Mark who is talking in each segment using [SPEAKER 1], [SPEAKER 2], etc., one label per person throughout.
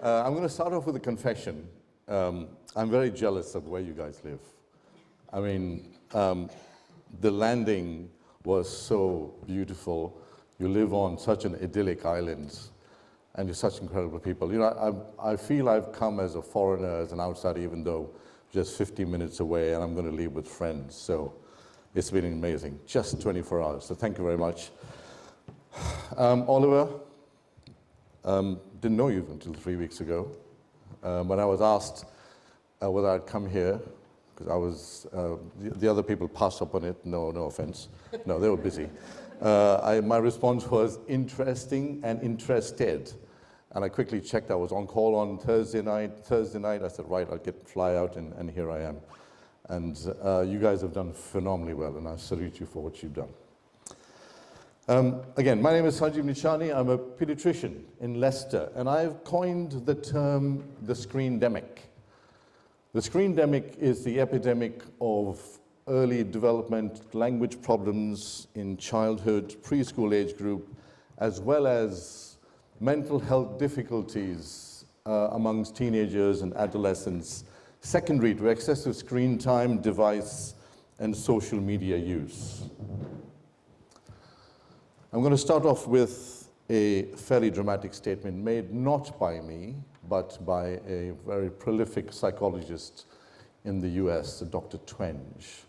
[SPEAKER 1] I'm going to start off with a confession. I'm very jealous of where you guys live. I mean, the landing was so beautiful. You live on such an idyllic island, and you're such incredible people. You know, I feel I've come as a foreigner, as an outsider, even though just 50 minutes away, and I'm going to leave with friends. So it's been amazing. Just 24 hours. So thank you very much. Oliver, didn't know you until 3 weeks ago. When I was asked whether I'd come here, because I was, the other people passed up on it, no offense. No, they were busy. My response was interesting and interested. And I quickly checked, I was on call on Thursday night. I said, right, I'll fly out, and here I am. And you guys have done phenomenally well, and I salute you for what you've done. Again, my name is Sanjiv Nichani. I'm a paediatrician in Leicester, and I've coined the term the screendemic. The screendemic is the epidemic of early development language problems in childhood, preschool age group, as well as mental health difficulties amongst teenagers and adolescents, secondary to excessive screen time, device, and social media use. I'm going to start off with a fairly dramatic statement made not by me, but by a very prolific psychologist in the US, Dr. Twenge.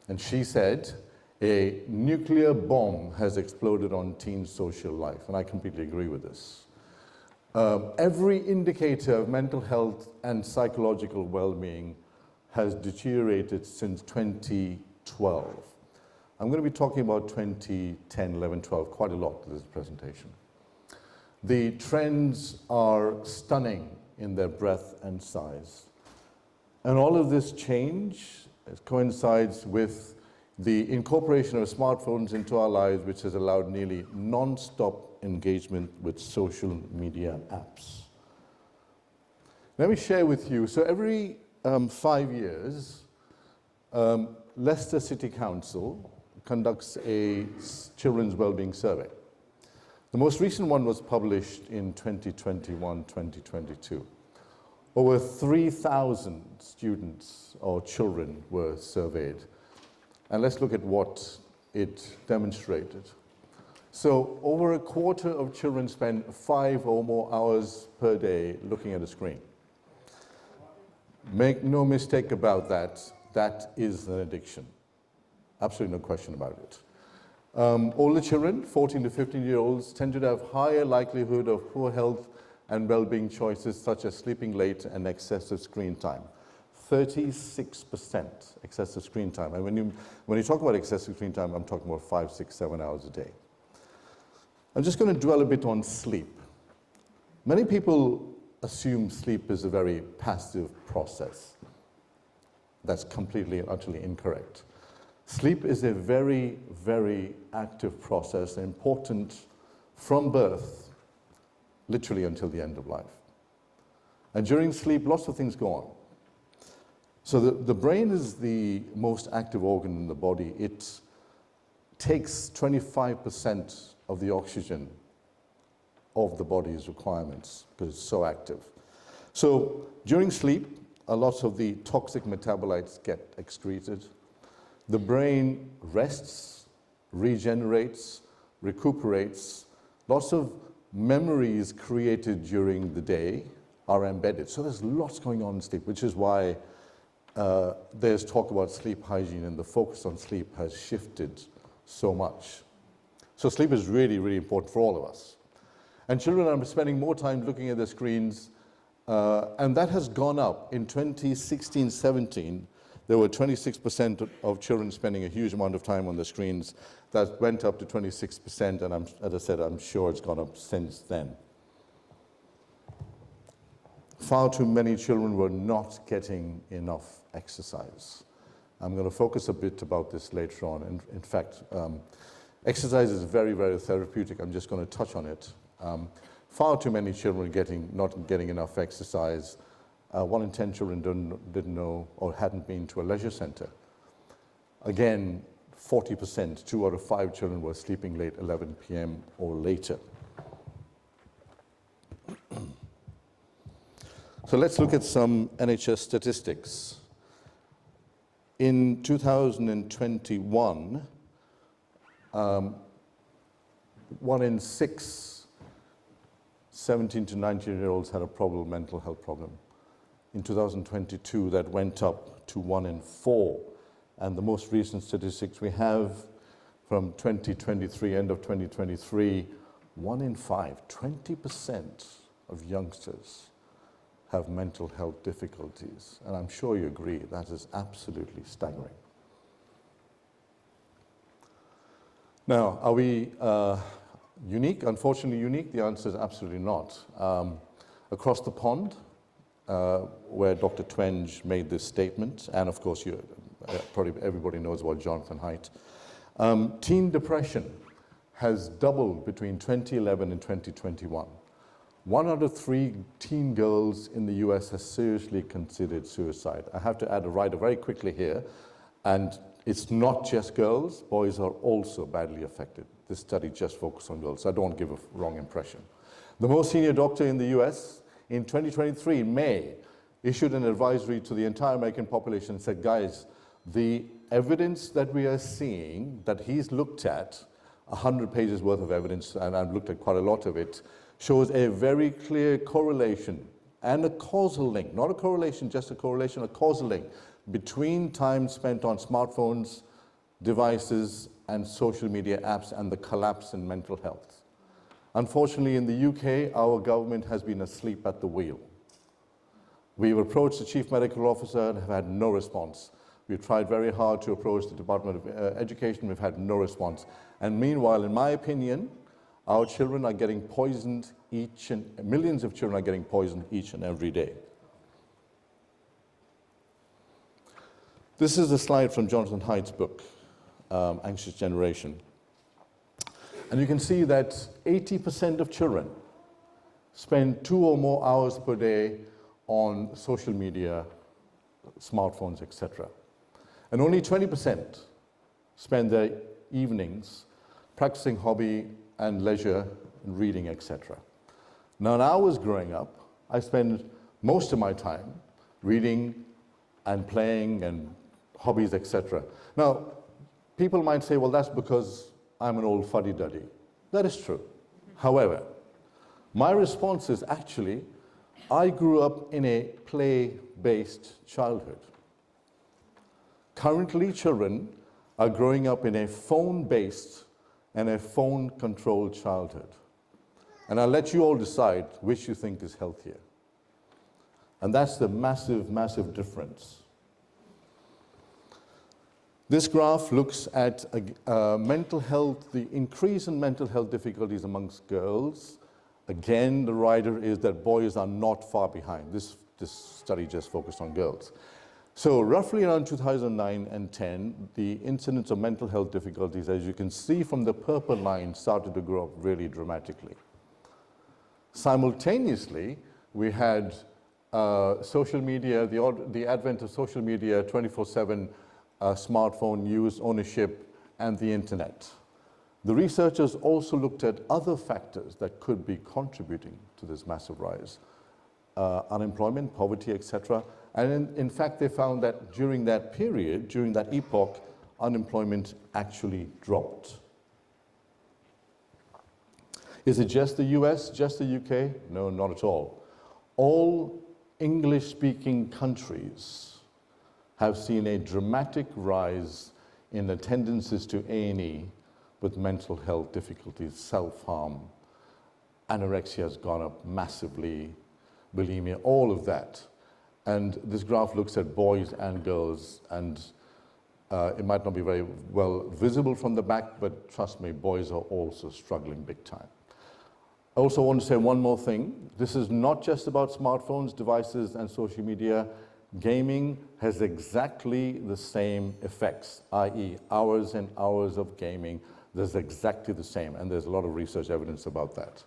[SPEAKER 1] And she said, a nuclear bomb has exploded on teen social life, and I completely agree with this. Every indicator of mental health and psychological well-being has deteriorated since 2012. I'm going to be talking about 2010, 11, 12 quite a lot in this presentation. The trends are stunning in their breadth and size. And all of this change coincides with the incorporation of smartphones into our lives, which has allowed nearly non-stop engagement with social media apps. Let me share with you, so every 5 years, Leicester City Council conducts a children's well-being survey. The most recent one was published in 2021, 2022. Over 3,000 students or children were surveyed. And let's look at what it demonstrated. So over a quarter of children spend 5 or more hours per day looking at a screen. Make no mistake about that, that is an addiction. Absolutely no question about it. Older children, 14 to 15-year-olds, tend to have higher likelihood of poor health and well-being choices such as sleeping late and excessive screen time. 36% excessive screen time. And when you talk about excessive screen time, I'm talking about 5, 6, 7 hours a day. I'm just going to dwell a bit on sleep. Many people assume sleep is a very passive process. That's completely and utterly incorrect. Sleep is a very, very active process, important from birth, literally until the end of life. And during sleep, lots of things go on. So the brain is the most active organ in the body. It takes 25% of the oxygen of the body's requirements because it's so active. So during sleep, a lot of the toxic metabolites get excreted. The brain rests, regenerates, recuperates. Lots of memories created during the day are embedded. So there's lots going on in sleep, which is why there's talk about sleep hygiene, and the focus on sleep has shifted so much. So sleep is really, really important for all of us. And children are spending more time looking at their screens, and that has gone up. In 2016-17, there were 26% of children spending a huge amount of time on the screens. That went up to 26%, and as I said, I'm sure it's gone up since then. Far too many children were not getting enough exercise. I'm going to focus a bit about this later on. In fact, exercise is very, very therapeutic. I'm just going to touch on it. Far too many children not getting enough exercise. 1 in 10 children didn't know or hadn't been to a leisure center. Again, 40%, 2 out of 5 children were sleeping late, 11 p.m. or later. So let's look at some NHS statistics. In 2021, 1 in 6 17 to 19-year-olds had a mental health problem. In 2022, that went up to 1 in 4. And the most recent statistics we have from 2023, end of 2023, 1 in 5, 20% of youngsters have mental health difficulties. And I'm sure you agree, that is absolutely staggering. Now, are we unique? Unfortunately unique? The answer is absolutely not. Across the pond, where Dr. Twenge made this statement, and of course probably everybody knows about Jonathan Haidt, teen depression has doubled between 2011 and 2021. 1 out of 3 teen girls in the US has seriously considered suicide. I have to add a rider very quickly here, and it's not just girls, boys are also badly affected. This study just focused on girls, so I don't give a wrong impression. The most senior doctor in the US in 2023, in May, issued an advisory to the entire American population and said, guys, the evidence that we are seeing, that he's looked at, 100 pages worth of evidence, and I've looked at quite a lot of it, shows a very clear correlation and a causal link, not a correlation, just a correlation, a causal link between time spent on smartphones, devices, and social media apps and the collapse in mental health. Unfortunately, in the UK, our government has been asleep at the wheel. We've approached the Chief Medical Officer and have had no response. We've tried very hard to approach the Department of Education, we've had no response. And meanwhile, in my opinion, our children are getting poisoned millions of children are getting poisoned each and every day. This is a slide from Jonathan Haidt's book, Anxious Generation. And you can see that 80% of children spend 2 or more hours per day on social media, smartphones, etc. And only 20% spend their evenings practicing hobby and leisure and reading, etc. Now, when I was growing up, I spent most of my time reading and playing and hobbies, etc. Now, people might say, well, that's because I'm an old fuddy-duddy. That is true. However, my response is actually, I grew up in a play-based childhood. Currently, children are growing up in a phone-based and a phone-controlled childhood. And I'll let you all decide which you think is healthier. And that's the massive, massive difference. This graph looks at mental health, the increase in mental health difficulties amongst girls. Again, the rider is that boys are not far behind. This study just focused on girls. So roughly around 2009 and 10, the incidence of mental health difficulties, as you can see from the purple line, started to grow up really dramatically. Simultaneously, we had social media, the advent of social media, 24/7 smartphone use, ownership, and the internet. The researchers also looked at other factors that could be contributing to this massive rise. Unemployment, poverty, etc. And in fact, they found that during that period, during that epoch, unemployment actually dropped. Is it just the US, just the UK? No, not at all. All English-speaking countries have seen a dramatic rise in the tendencies to A&E with mental health difficulties, self-harm. Anorexia has gone up massively, bulimia, all of that. And this graph looks at boys and girls, and it might not be very well visible from the back, but trust me, boys are also struggling big time. I also want to say one more thing. This is not just about smartphones, devices, and social media. Gaming has exactly the same effects, i.e. hours and hours of gaming. There's exactly the same, and there's a lot of research evidence about that.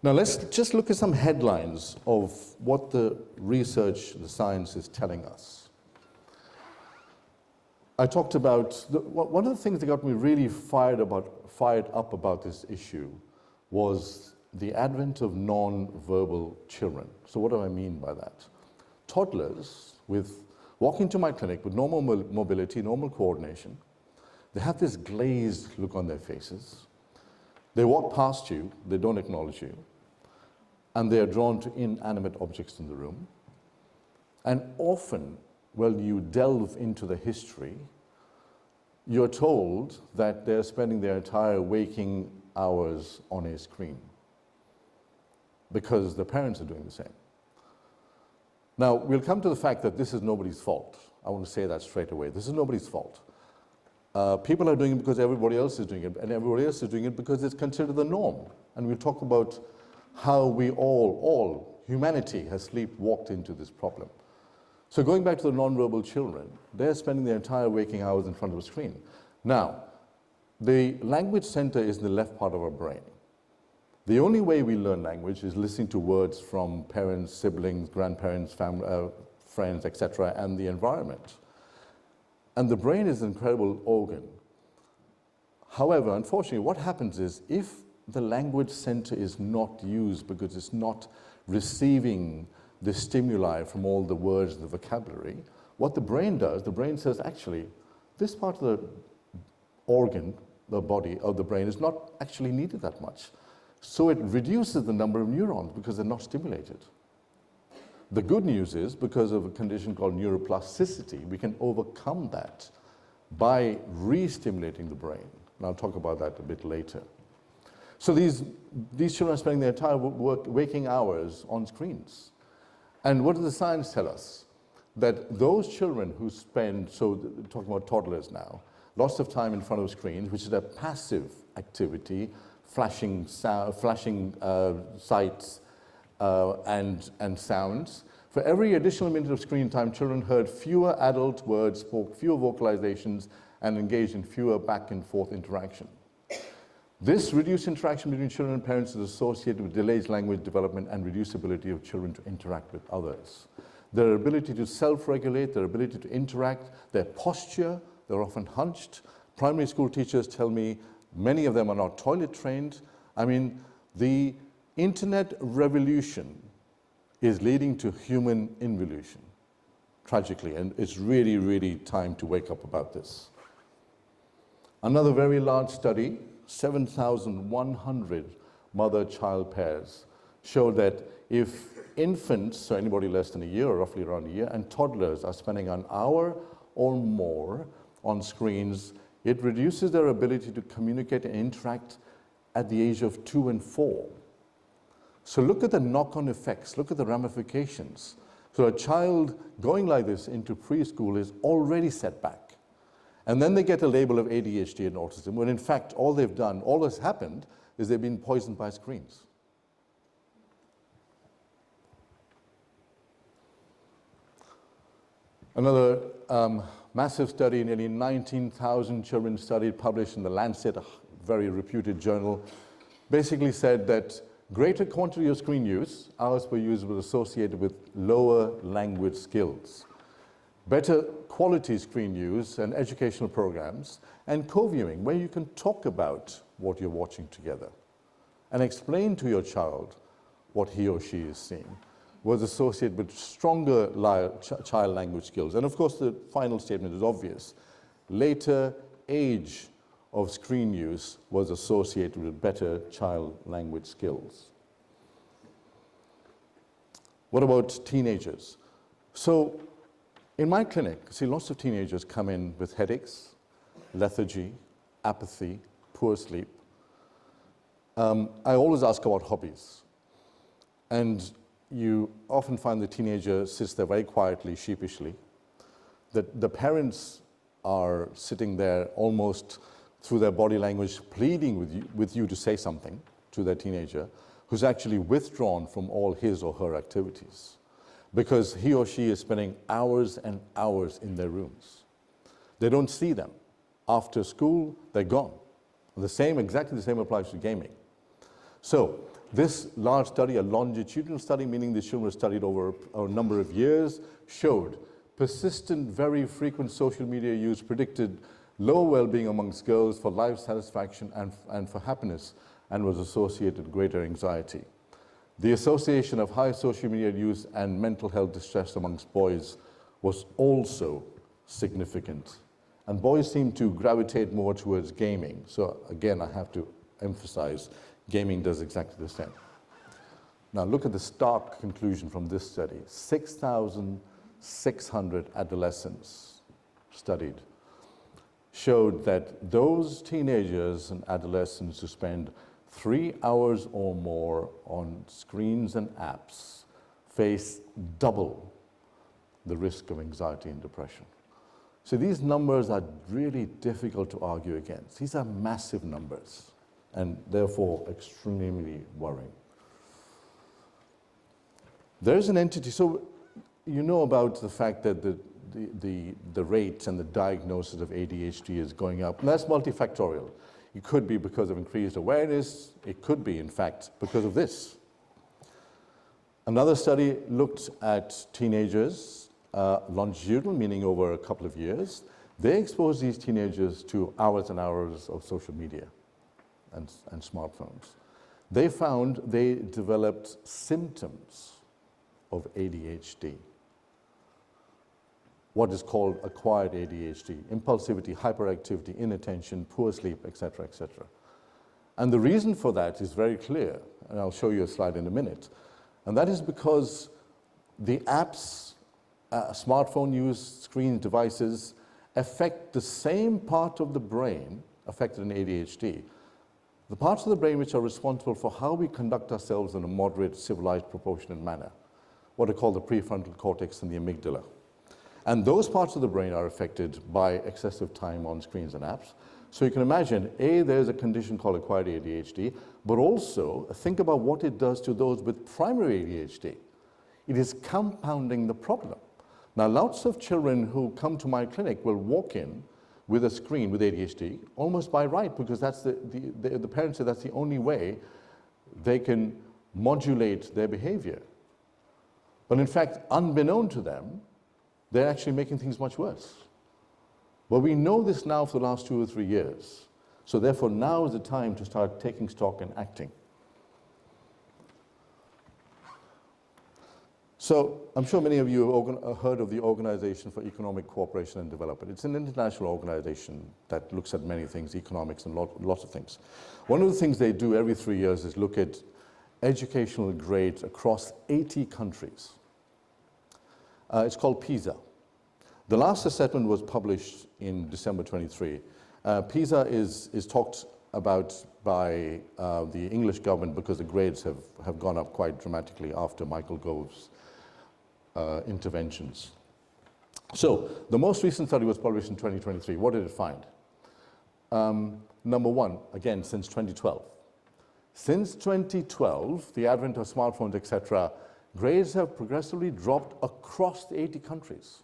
[SPEAKER 1] Now let's just look at some headlines of what the research, the science is telling us. I talked about, one of the things that got me really fired up about this issue was the advent of non-verbal children. So what do I mean by that? Toddlers walk into my clinic with normal mobility, normal coordination. They have this glazed look on their faces. They walk past you, they don't acknowledge you, and they are drawn to inanimate objects in the room. And often, when you delve into the history, you're told that they're spending their entire waking hours on a screen because the parents are doing the same. Now, we'll come to the fact that this is nobody's fault. I want to say that straight away. This is nobody's fault. People are doing it because everybody else is doing it, and everybody else is doing it because it's considered the norm. And we'll talk about how we all, humanity has sleepwalked into this problem. So going back to the nonverbal children, they're spending their entire waking hours in front of a screen. Now, the language center is in the left part of our brain. The only way we learn language is listening to words from parents, siblings, grandparents, family, friends, etc., and the environment. And the brain is an incredible organ. However, unfortunately, what happens is if the language center is not used because it's not receiving the stimuli from all the words, the vocabulary, what the brain does, the brain says, actually, this part of the organ, the body of the brain is not actually needed that much. So it reduces the number of neurons because they're not stimulated. The good news is, because of a condition called neuroplasticity, we can overcome that by re-stimulating the brain. And I'll talk about that a bit later. So these children are spending their entire waking hours on screens. And what does the science tell us? That those children who spend, so talking about toddlers now, lots of time in front of screens, which is a passive activity, flashing sights and sounds. For every additional minute of screen time, children heard fewer adult words, spoke fewer vocalizations, and engaged in fewer back and forth interaction. This reduced interaction between children and parents is associated with delayed language development and reduced ability of children to interact with others. Their ability to self-regulate, their ability to interact, their posture, they're often hunched. Primary school teachers tell me many of them are not toilet trained. I mean, the internet revolution is leading to human involution, tragically, and it's really, really time to wake up about this. Another very large study, 7,100 mother-child pairs, showed that if infants, so anybody less than a year, or roughly around a year, and toddlers are spending an hour or more on screens, it reduces their ability to communicate and interact at the age of 2 and 4. So look at the knock-on effects, look at the ramifications. So a child going like this into preschool is already set back. And then they get a label of ADHD and autism, when in fact all they've done, all that's happened, is they've been poisoned by screens. Another massive study, nearly 19,000 children studied, published in The Lancet, a very reputed journal, basically said that greater quantity of screen use, hours per use, was associated with lower language skills. Better quality screen use and educational programs, and co-viewing, where you can talk about what you're watching together and explain to your child what he or she is seeing, was associated with stronger child language skills. And of course, the final statement is obvious. Later age of screen use was associated with better child language skills. What about teenagers? So in my clinic, see, lots of teenagers come in with headaches, lethargy, apathy, poor sleep. I always ask about hobbies. And you often find the teenager sits there very quietly, sheepishly. The parents are sitting there almost through their body language, pleading with you to say something to their teenager, who's actually withdrawn from all his or her activities, because he or she is spending hours and hours in their rooms. They don't see them. After school, they're gone. Exactly the same applies to gaming. So this large study, a longitudinal study, meaning the children were studied over a number of years, showed persistent, very frequent social media use predicted low well-being amongst girls for life satisfaction and for happiness. and was associated with greater anxiety. The association of high social media use and mental health distress amongst boys was also significant. And boys seem to gravitate more towards gaming. So again, I have to emphasize, gaming does exactly the same. Now look at the stark conclusion from this study. 6,600 adolescents studied showed that those teenagers and adolescents who spend 3 hours or more on screens and apps face double the risk of anxiety and depression. So these numbers are really difficult to argue against. These are massive numbers and therefore extremely worrying. There is an entity, so you know about the fact that the rate and the diagnosis of ADHD is going up, and that's multifactorial. It could be because of increased awareness. It could be, in fact, because of this. Another study looked at teenagers, longitudinal, meaning over a couple of years. They exposed these teenagers to hours and hours of social media and smartphones. They found they developed symptoms of ADHD. What is called acquired ADHD, impulsivity, hyperactivity, inattention, poor sleep, etc., etc. And the reason for that is very clear, and I'll show you a slide in a minute. And that is because the apps, smartphone use, screen devices, affect the same part of the brain affected in ADHD, the parts of the brain which are responsible for how we conduct ourselves in a moderate, civilized, proportionate manner, what are called the prefrontal cortex and the amygdala. And those parts of the brain are affected by excessive time on screens and apps. So you can imagine, A, there's a condition called acquired ADHD, but also think about what it does to those with primary ADHD. It is compounding the problem. Now, lots of children who come to my clinic will walk in with a screen with ADHD, almost by right, because that's the parents say that's the only way they can modulate their behavior. But in fact, unbeknown to them, they're actually making things much worse. But we know this now for the last 2 or 3 years. So therefore, now is the time to start taking stock and acting. So I'm sure many of you have heard of the Organization for Economic Cooperation and Development. It's an international organization that looks at many things, economics and lots of things. One of the things they do every 3 years is look at educational grades across 80 countries. It's called PISA. The last assessment was published in December 23. PISA is talked about by the English government because the grades have gone up quite dramatically after Michael Gove's interventions. So the most recent study was published in 2023. What did it find? Number one, again, since 2012. Since 2012, the advent of smartphones, etc., grades have progressively dropped across the 80 countries.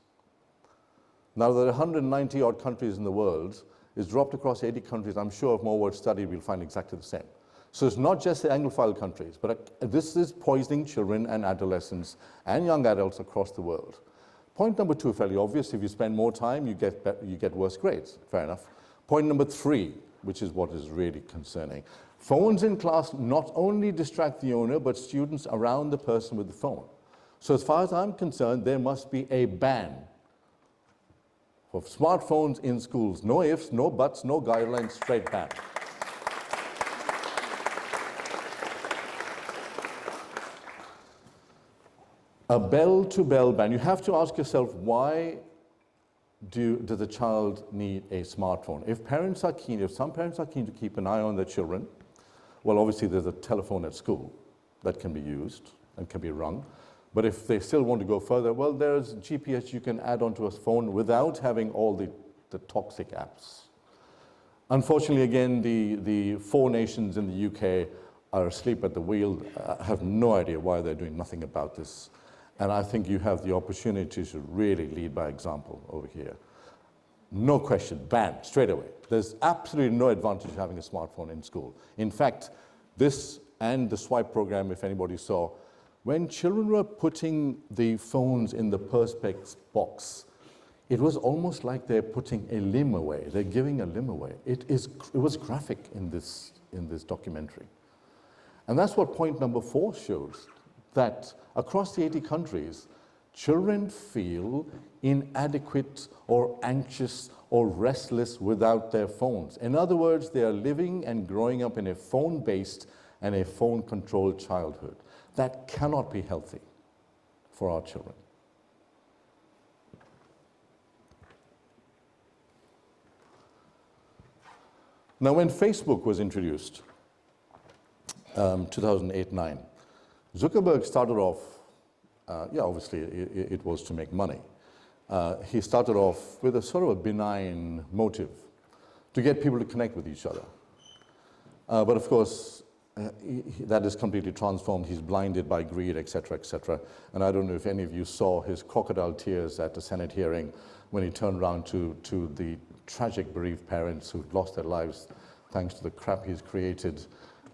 [SPEAKER 1] Now there are 190 odd countries in the world. It's dropped across 80 countries. I'm sure if more were studied, we'll find exactly the same. So it's not just the Anglophile countries, but this is poisoning children and adolescents and young adults across the world. Point number two, fairly obvious. If you spend more time, you get worse grades. Fair enough. Point number three, which is what is really concerning. Phones in class not only distract the owner, but students around the person with the phone. So as far as I'm concerned, there must be a ban of smartphones in schools. No ifs, no buts, no guidelines, straight ban. A bell-to-bell ban. You have to ask yourself, why does a child need a smartphone? If parents are keen, if some parents are keen to keep an eye on their children, well, obviously there's a telephone at school that can be used and can be rung. But if they still want to go further, well, there's GPS you can add onto a phone without having all the toxic apps. Unfortunately, again, the 4 nations in the UK are asleep at the wheel. I have no idea why they're doing nothing about this. And I think you have the opportunity to really lead by example over here. No question, ban, straight away. There's absolutely no advantage having a smartphone in school. In fact, this and the swipe program, if anybody saw, when children were putting the phones in the perspex box, it was almost like they're putting a limb away. They're giving a limb away. It was graphic in this documentary. And that's what point number 4 shows, that across the 80 countries, children feel inadequate or anxious or restless without their phones. In other words, they are living and growing up in a phone-based and a phone-controlled childhood. That cannot be healthy for our children. Now, when Facebook was introduced, 2008-9, Zuckerberg started off, obviously it was to make money. He started off with a sort of a benign motive to get people to connect with each other. But of course, that is completely transformed. He's blinded by greed, et cetera, and I don't know if any of you saw his crocodile tears at the Senate hearing when he turned around to the tragic bereaved parents who'd lost their lives thanks to the crap he's created,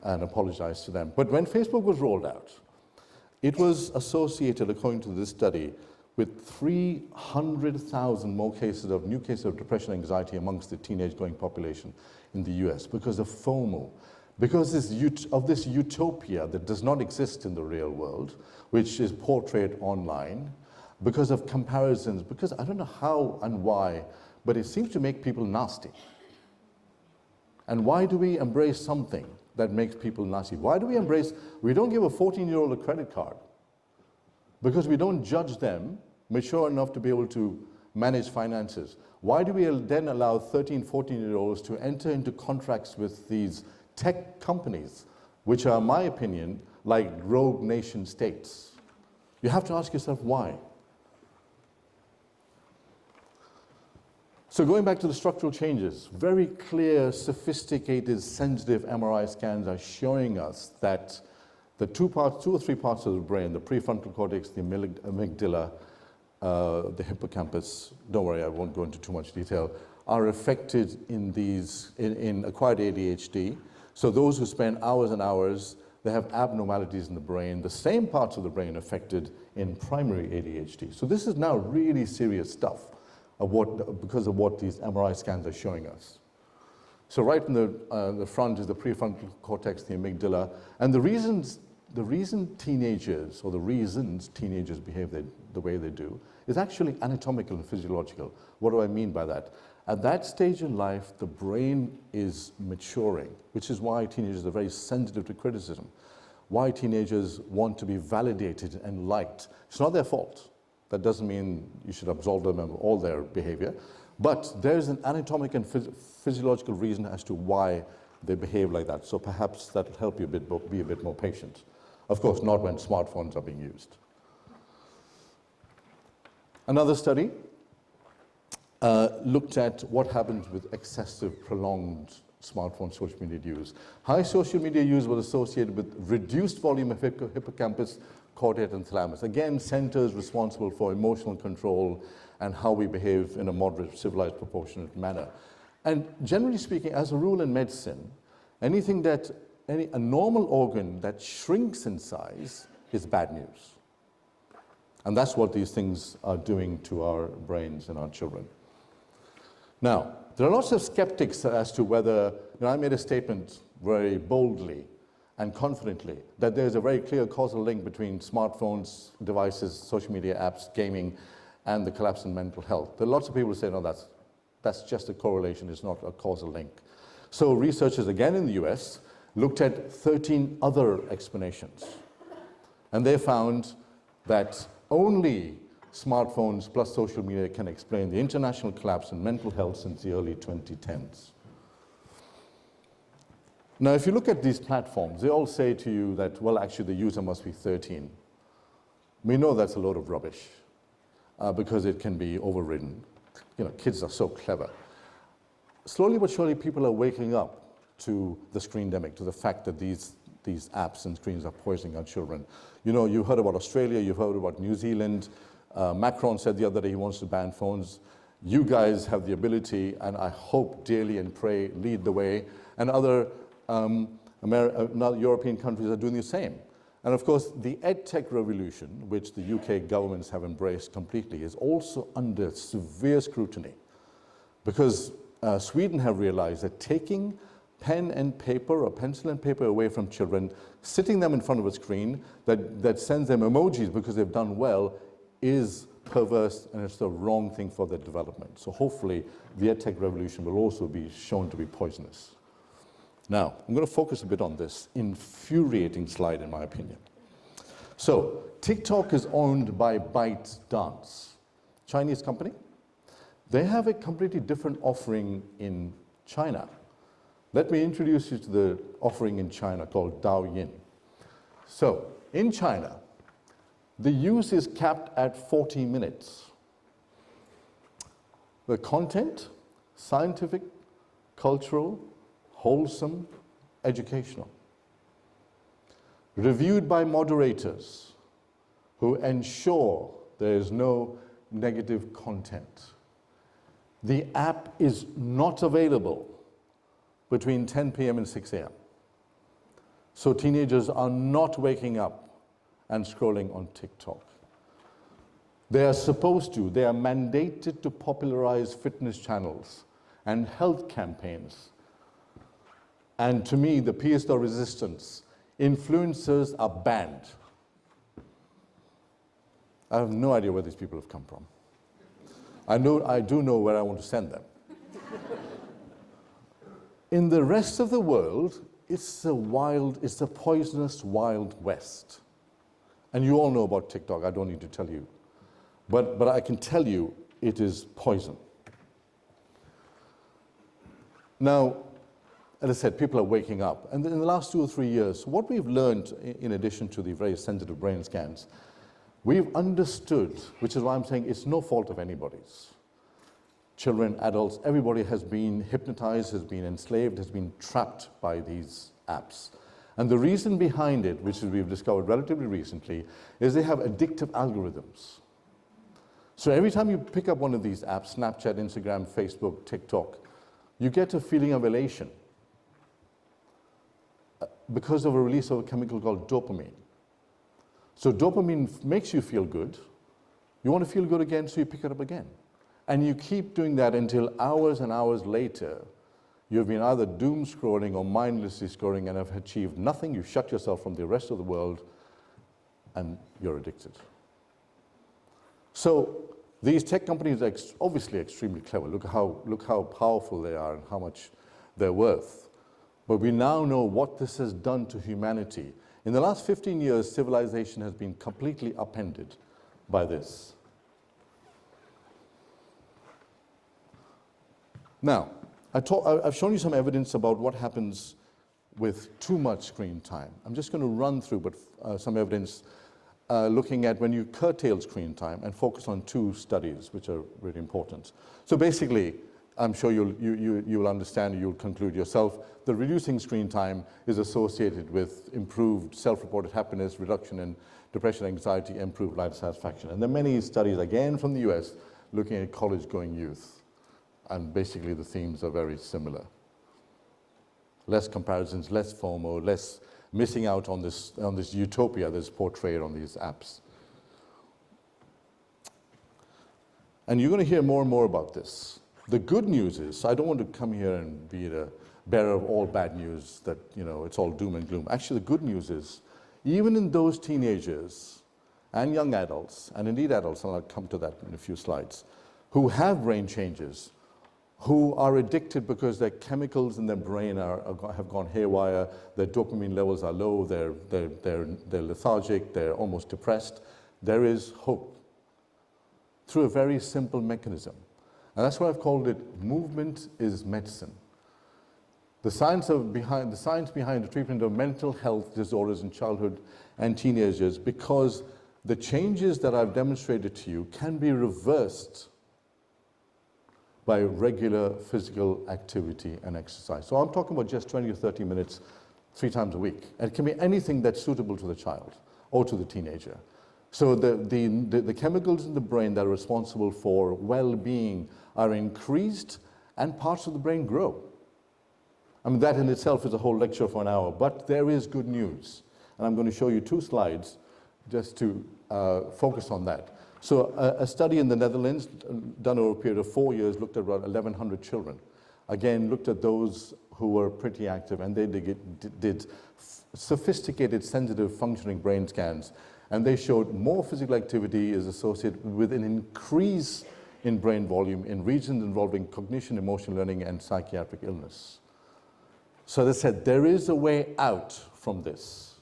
[SPEAKER 1] and apologized to them. But when Facebook was rolled out, it was associated, according to this study, with 300,000 more new cases of depression and anxiety amongst the teenage-going population in the US because of FOMO, because of this utopia that does not exist in the real world, which is portrayed online, because of comparisons, because I don't know how and why, but it seems to make people nasty. And why do we embrace something that makes people nasty? Why do we don't give a 14-year-old a credit card? Because we don't judge them mature enough to be able to manage finances. Why do we then allow 13, 14-year-olds to enter into contracts with these tech companies, which are, in my opinion, like rogue nation states? You have to ask yourself why. So going back to the structural changes, very clear, sophisticated, sensitive MRI scans are showing us that the two or three parts of the brain, the prefrontal cortex, the amygdala, the hippocampus, don't worry, I won't go into too much detail, are affected in acquired ADHD. So those who spend hours and hours, they have abnormalities in the brain, the same parts of the brain affected in primary ADHD. So this is now really serious stuff because of what these MRI scans are showing us. So right in the front is the prefrontal cortex, the amygdala, and the reasons teenagers behave the way they do is actually anatomical and physiological. What do I mean by that? At that stage in life, the brain is maturing, which is why teenagers are very sensitive to criticism, why teenagers want to be validated and liked. It's not their fault. That doesn't mean you should absolve them of all their behavior, but there's an anatomic and physiological reason as to why they behave like that. So perhaps that'll help you be a bit more patient. Of course, not when smartphones are being used. Another study looked at what happens with excessive, prolonged smartphone social media use. High social media use was associated with reduced volume of hippocampus, cortex, and thalamus. Again, centers responsible for emotional control and how we behave in a moderate, civilized, proportionate manner. And generally speaking, as a rule in medicine, a normal organ that shrinks in size is bad news. And that's what these things are doing to our brains and our children. Now, there are lots of skeptics as to whether, I made a statement very boldly and confidently that there's a very clear causal link between smartphones, devices, social media apps, gaming, and the collapse in mental health. There are lots of people who say, no, that's just a correlation, it's not a causal link. So researchers, again in the US, looked at 13 other explanations. And they found that only smartphones plus social media can explain the international collapse in mental health since the early 2010s. Now, if you look at these platforms, they all say to you that, well, actually the user must be 13. We know that's a load of rubbish because it can be overridden. Kids are so clever. Slowly but surely, people are waking up to the screendemic, to the fact that these apps and screens are poisoning our children. You heard about Australia, you've heard about New Zealand. Macron said the other day he wants to ban phones. You guys have the ability, and I hope dearly and pray lead the way, and other European countries are doing the same. And of course, the EdTech revolution, which the UK governments have embraced completely, is also under severe scrutiny because Sweden have realized that taking pen and paper or pencil and paper away from children, sitting them in front of a screen that sends them emojis because they've done well is perverse, and it's the wrong thing for their development. So hopefully the EdTech revolution will also be shown to be poisonous. Now, I'm going to focus a bit on this infuriating slide, in my opinion. So, TikTok is owned by ByteDance, Chinese company. They have a completely different offering in China. Let me introduce you to the offering in China called Douyin. So, in China, the use is capped at 40 minutes. The content, scientific, cultural, wholesome, educational. Reviewed by moderators who ensure there is no negative content. The app is not available between 10 p.m. and 6 a.m. So teenagers are not waking up and scrolling on TikTok. They are mandated to popularize fitness channels and health campaigns. And to me, the pièce de resistance, influencers are banned. I have no idea where these people have come from. I do know where I want to send them. In the rest of the world, it's a poisonous wild west. And you all know about TikTok, I don't need to tell you. But I can tell you it is poison. Now, as I said, people are waking up. And in the last 2 or 3 years, what we've learned, in addition to the very sensitive brain scans, we've understood, which is why I'm saying it's no fault of anybody's. Children, adults, everybody has been hypnotized, has been enslaved, has been trapped by these apps. And the reason behind it, which we've discovered relatively recently, is they have addictive algorithms. So every time you pick up one of these apps, Snapchat, Instagram, Facebook, TikTok, you get a feeling of elation because of a release of a chemical called dopamine. So dopamine makes you feel good. You want to feel good again, so you pick it up again. And you keep doing that until hours and hours later, you've been either doom scrolling or mindlessly scrolling and have achieved nothing. You shut yourself from the rest of the world and you're addicted. So these tech companies are obviously extremely clever. Look how powerful they are and how much they're worth. But we now know what this has done to humanity. In the last 15 years, civilization has been completely upended by this. Now, I've shown you some evidence about what happens with too much screen time. I'm just going to run through some evidence looking at when you curtail screen time and focus on 2 studies, which are really important. So basically, I'm sure you'll understand, you'll conclude yourself, that reducing screen time is associated with improved self-reported happiness, reduction in depression, anxiety, improved life satisfaction. And there are many studies, again from the US, looking at college-going youth. And basically the themes are very similar. Less comparisons, less FOMO, less missing out on this utopia that's portrayed on these apps. And you're going to hear more and more about this. The good news is, I don't want to come here and be the bearer of all bad news that, it's all doom and gloom. Actually, the good news is, even in those teenagers and young adults, and indeed adults, and I'll come to that in a few slides, who have brain changes, who are addicted because their chemicals in their brain have gone haywire, their dopamine levels are low, they're lethargic, they're almost depressed, there is hope through a very simple mechanism. And that's why I've called it movement is medicine. The science behind the treatment of mental health disorders in childhood and teenagers, because the changes that I've demonstrated to you can be reversed by regular physical activity and exercise. So I'm talking about just 20 or 30 minutes 3 times a week. And it can be anything that's suitable to the child or to the teenager. So the chemicals in the brain that are responsible for well-being are increased and parts of the brain grow. I mean, that in itself is a whole lecture for an hour, but there is good news. And I'm going to show you 2 slides just to focus on that. So a study in the Netherlands done over a period of 4 years looked at around 1,100 children. Again, looked at those who were pretty active, and they did sophisticated, sensitive, functioning brain scans, and they showed more physical activity is associated with an increase in brain volume in regions involving cognition, emotional learning, and psychiatric illness. So they said there is a way out from this.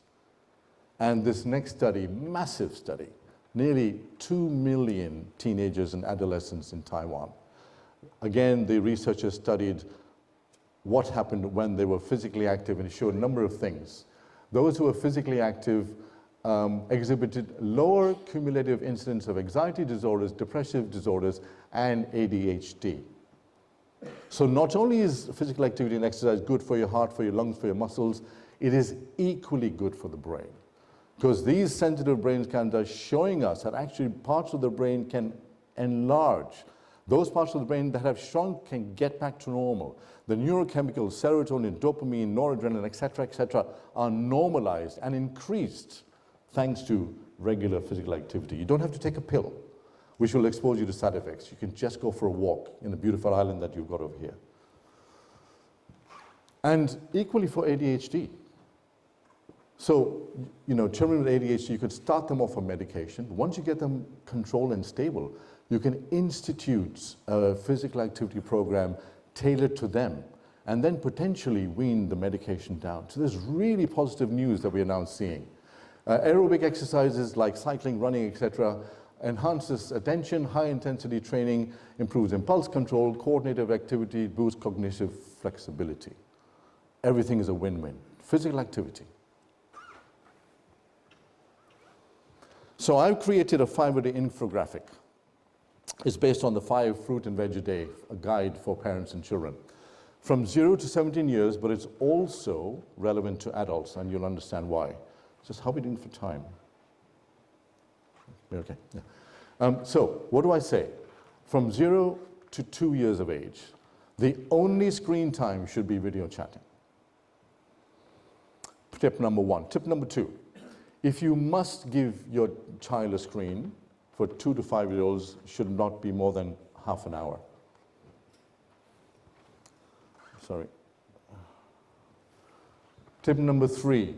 [SPEAKER 1] And this next study, massive study, nearly 2 million teenagers and adolescents in Taiwan. Again, the researchers studied what happened when they were physically active, and it showed a number of things. Those who were physically active exhibited lower cumulative incidence of anxiety disorders, depressive disorders, and ADHD. So not only is physical activity and exercise good for your heart, for your lungs, for your muscles, it is equally good for the brain. Because these sensitive brain scans are showing us that actually parts of the brain can enlarge. Those parts of the brain that have shrunk can get back to normal. The neurochemicals, serotonin, dopamine, noradrenaline, etc., are normalized and increased thanks to regular physical activity. You don't have to take a pill, which will expose you to side effects. You can just go for a walk in a beautiful island that you've got over here. And equally for ADHD. So, children with ADHD, you could start them off on medication. Once you get them controlled and stable, you can institute a physical activity program tailored to them, and then potentially wean the medication down. So there's really positive news that we are now seeing. Aerobic exercises like cycling, running, etc., enhances attention, high-intensity training, improves impulse control, coordinative activity, boosts cognitive flexibility. Everything is a win-win. Physical activity. So I've created a 5-day infographic. It's based on the 5 fruit and veg a day, a guide for parents and children. From 0 to 17 years, but it's also relevant to adults, and you'll understand why. Just how are we doing for time? Okay. Yeah. So what do I say? From 0 to 2 years of age, the only screen time should be video chatting. Tip number 1. Tip number 2. If you must give your child a screen, for 2 to 5-year-olds, should not be more than half an hour. Sorry. Tip number 3.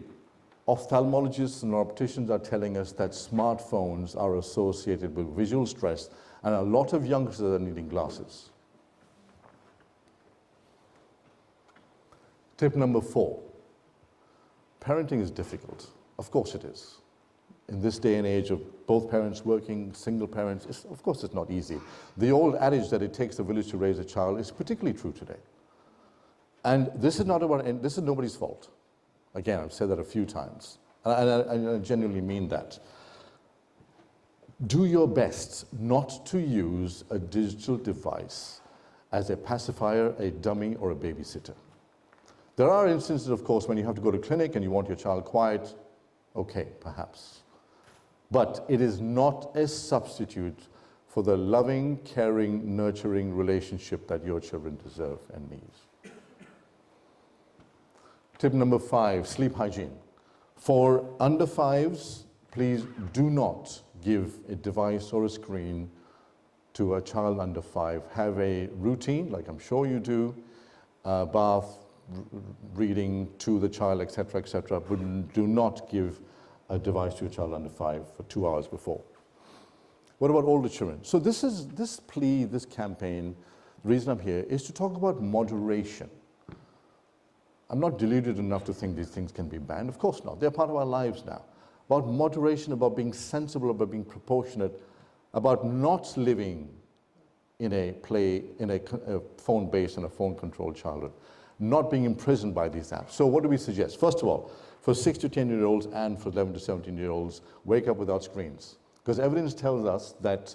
[SPEAKER 1] Ophthalmologists and opticians are telling us that smartphones are associated with visual stress, and a lot of youngsters are needing glasses. Tip number 4. Parenting is difficult. Of course it is. In this day and age of both parents working, single parents, of course it's not easy. The old adage that it takes a village to raise a child is particularly true today. And this is nobody's fault. Again, I've said that a few times, and I genuinely mean that. Do your best not to use a digital device as a pacifier, a dummy, or a babysitter. There are instances, of course, when you have to go to clinic and you want your child quiet. Okay, perhaps. But it is not a substitute for the loving, caring, nurturing relationship that your children deserve and need. Tip number 5, sleep hygiene. For under 5s, please do not give a device or a screen to a child under 5. Have a routine, like I'm sure you do, bath, reading to the child, etc., but do not give a device to a child under 5 for 2 hours before. What about older children? So this campaign, the reason I'm here is to talk about moderation. I'm not deluded enough to think these things can be banned. Of course not. They're part of our lives now. About moderation, about being sensible, about being proportionate, about not living in a phone-based and a phone-controlled childhood, not being imprisoned by these apps. So what do we suggest? First of all, for 6 to 10-year-olds and for 11 to 17-year-olds, wake up without screens. Because evidence tells us that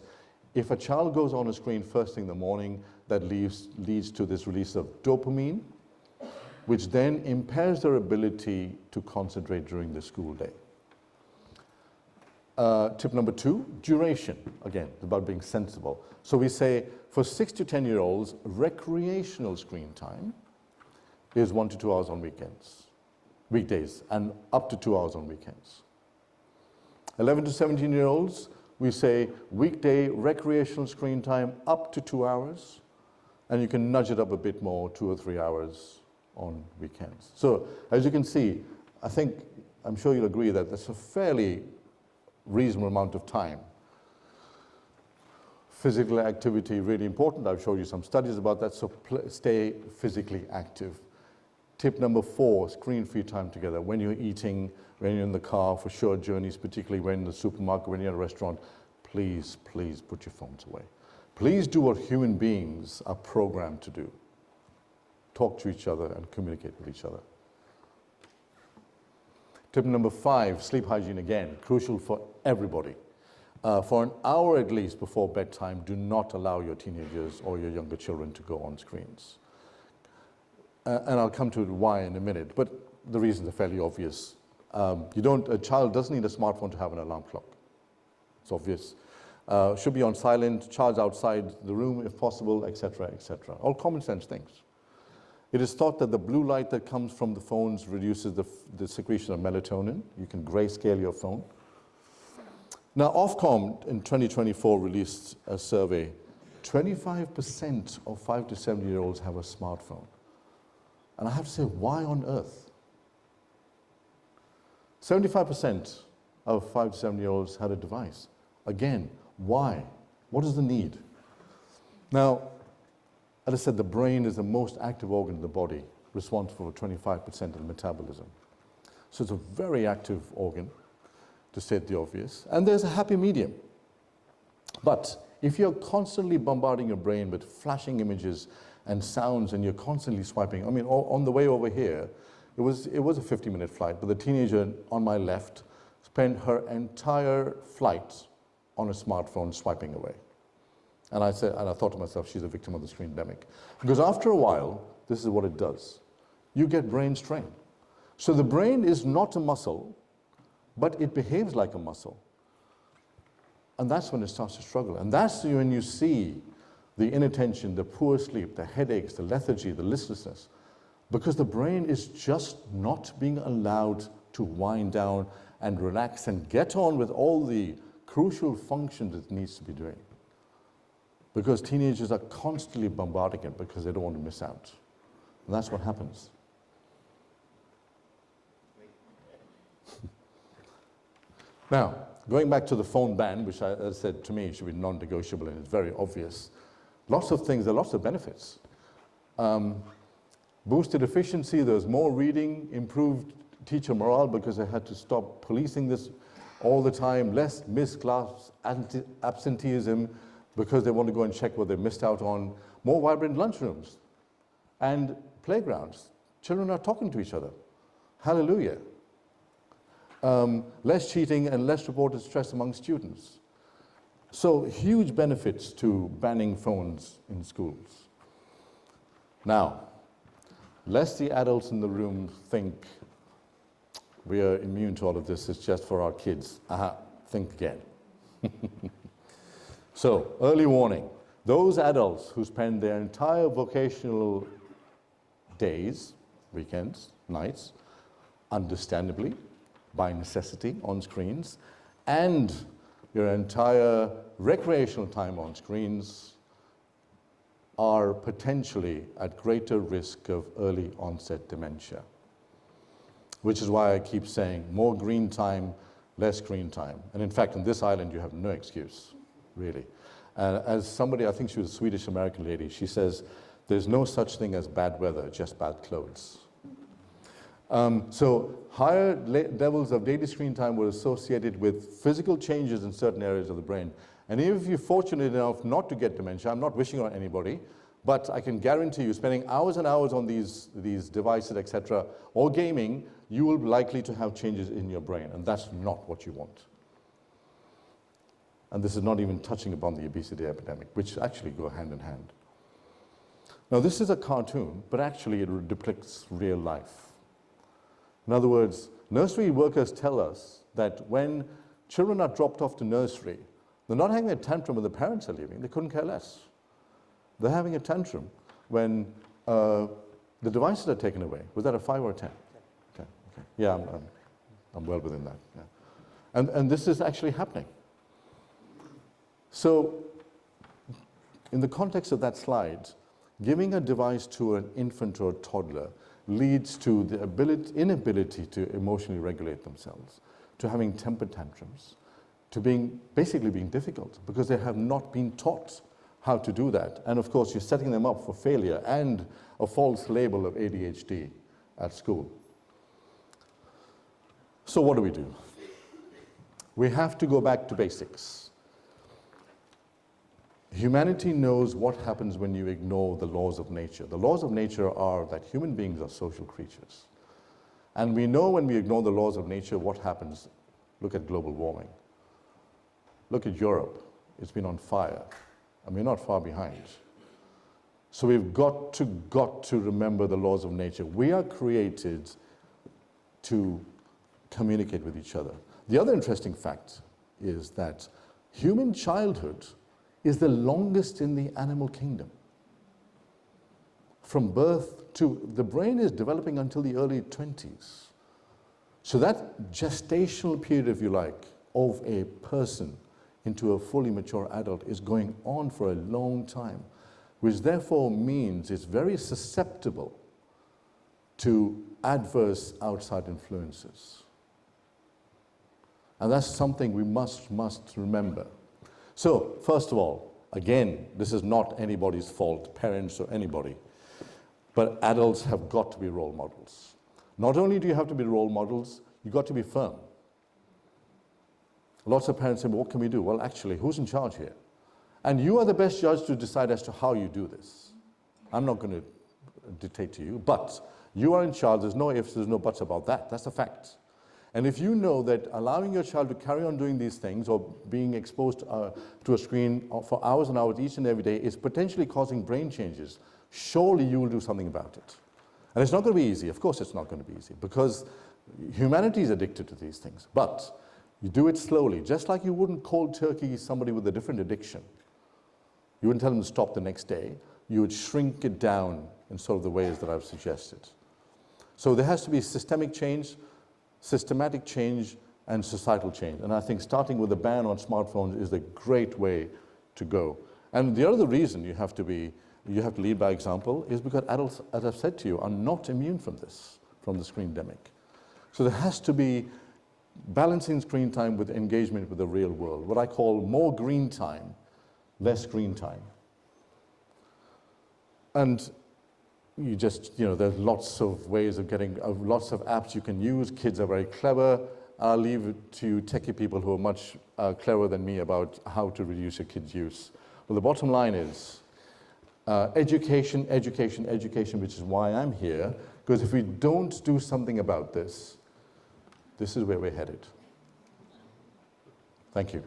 [SPEAKER 1] if a child goes on a screen first thing in the morning, that leads to this release of dopamine, which then impairs their ability to concentrate during the school day. Tip number 2, duration. Again, it's about being sensible. So we say for 6 to 10-year-olds, recreational screen time is 1 to 2 hours on weekdays, and up to 2 hours on weekends. 11 to 17-year-olds, we say weekday recreational screen time up to 2 hours, and you can nudge it up a bit more, 2 or 3 hours on weekends. So as you can see, I'm sure you'll agree that that's a fairly reasonable amount of time. Physical activity, really important. I've showed you some studies about that, so stay physically active. Tip number 4, screen-free time together. When you're eating, when you're in the car for short journeys, particularly when in the supermarket, when you're in a restaurant, please, please put your phones away. Please do what human beings are programmed to do. Talk to each other and communicate with each other. Tip number 5, sleep hygiene again, crucial for everybody. For an hour at least before bedtime, do not allow your teenagers or your younger children to go on screens. And I'll come to why in a minute, but the reasons are fairly obvious. A child doesn't need a smartphone to have an alarm clock. It's obvious. Should be on silent, charge outside the room if possible, etc., etc. All common sense things. It is thought that the blue light that comes from the phones reduces the secretion of melatonin. You can grayscale your phone. Now, Ofcom in 2024 released a survey. 25% of 5 to 7-year-olds have a smartphone. And I have to say, why on earth? 75% of 5 to 7-year-olds had a device. Again, why? What is the need? Now, as I said, the brain is the most active organ in the body, responsible for 25% of the metabolism. So it's a very active organ, to state the obvious. And there's a happy medium. But if you're constantly bombarding your brain with flashing images and sounds and you're constantly swiping, I mean, on the way over here, it was a 50-minute flight, but the teenager on my left spent her entire flight on a smartphone swiping away. And I thought to myself, she's a victim of the screendemic. Because after a while, this is what it does. You get brain strain. So the brain is not a muscle, but it behaves like a muscle. And that's when it starts to struggle. And that's when you see the inattention, the poor sleep, the headaches, the lethargy, the listlessness. Because the brain is just not being allowed to wind down and relax and get on with all the crucial functions it needs to be doing. Because teenagers are constantly bombarding it because they don't want to miss out. And that's what happens. Now, going back to the phone ban, which I said to me should be non-negotiable and it's very obvious. Lots of things, there are lots of benefits. Boosted efficiency, there's more reading, improved teacher morale because they had to stop policing this all the time, less missed class absenteeism because they want to go and check what they missed out on, more vibrant lunchrooms and playgrounds. Children are talking to each other. Hallelujah. Less cheating and less reported stress among students. So huge benefits to banning phones in schools. Now, lest the adults in the room think we are immune to all of this, it's just for our kids. Think again. So, early warning. Those adults who spend their entire vocational days, weekends, nights, understandably, by necessity, on screens, and your entire recreational time on screens are potentially at greater risk of early onset dementia. Which is why I keep saying more green time, less screen time. And in fact, in this island, you have no excuse, really. As somebody, I think she was a Swedish-American lady, she says, there's no such thing as bad weather, just bad clothes. So higher levels of daily screen time were associated with physical changes in certain areas of the brain. And if you're fortunate enough not to get dementia, I'm not wishing on anybody, but I can guarantee you, spending hours and hours on these devices, etc., or gaming, you will be likely to have changes in your brain, and that's not what you want. And this is not even touching upon the obesity epidemic, which actually go hand in hand. Now, this is a cartoon, but actually it depicts real life. In other words, nursery workers tell us that when children are dropped off to nursery, they're not having a tantrum when the parents are leaving. They couldn't care less. They're having a tantrum when the devices are taken away. Was that a 5 or a 10? Okay. Yeah, I'm well within that. Yeah. And this is actually happening. So, in the context of that slide, giving a device to an infant or a toddler leads to the inability to emotionally regulate themselves, to having temper tantrums, to basically being difficult because they have not been taught how to do that. And of course, you're setting them up for failure and a false label of ADHD at school. So what do? We have to go back to basics. Humanity knows what happens when you ignore the laws of nature. The laws of nature are that human beings are social creatures. And we know when we ignore the laws of nature what happens. Look at global warming. Look at Europe. It's been on fire. And we're not far behind. So we've got to remember the laws of nature. We are created to communicate with each other. The other interesting fact is that human childhood is the longest in the animal kingdom. From birth to, the brain is developing until the early 20s. So that gestational period, if you like, of a person into a fully mature adult is going on for a long time, which therefore means it's very susceptible to adverse outside influences. And that's something we must remember. So, first of all, again, this is not anybody's fault, parents or anybody, but adults have got to be role models. Not only do you have to be role models, you've got to be firm. Lots of parents say, well, what can we do? Well, actually, who's in charge here? And you are the best judge to decide as to how you do this. I'm not going to dictate to you, but you are in charge. There's no ifs, there's no buts about that. That's a fact. And if you know that allowing your child to carry on doing these things or being exposed to a screen for hours and hours each and every day is potentially causing brain changes, surely you will do something about it. And it's not going to be easy. Of course it's not going to be easy because humanity is addicted to these things. But you do it slowly, just like you wouldn't cold turkey somebody with a different addiction. You wouldn't tell them to stop the next day. You would shrink it down in sort of the ways that I've suggested. So there has to be systemic change, systematic change, and societal change. And I think starting with a ban on smartphones is the great way to go. And the other reason you have to lead by example is because adults, as I've said to you, are not immune from this, from the screendemic. So there has to be balancing screen time with engagement with the real world, what I call more green time, less screen time. And you just, there's lots of ways of getting, lots of apps you can use. Kids are very clever. I'll leave it to techie people who are much cleverer than me about how to reduce your kids' use. Well, the bottom line is education, education, education, which is why I'm here, because if we don't do something about this, this is where we're headed. Thank you.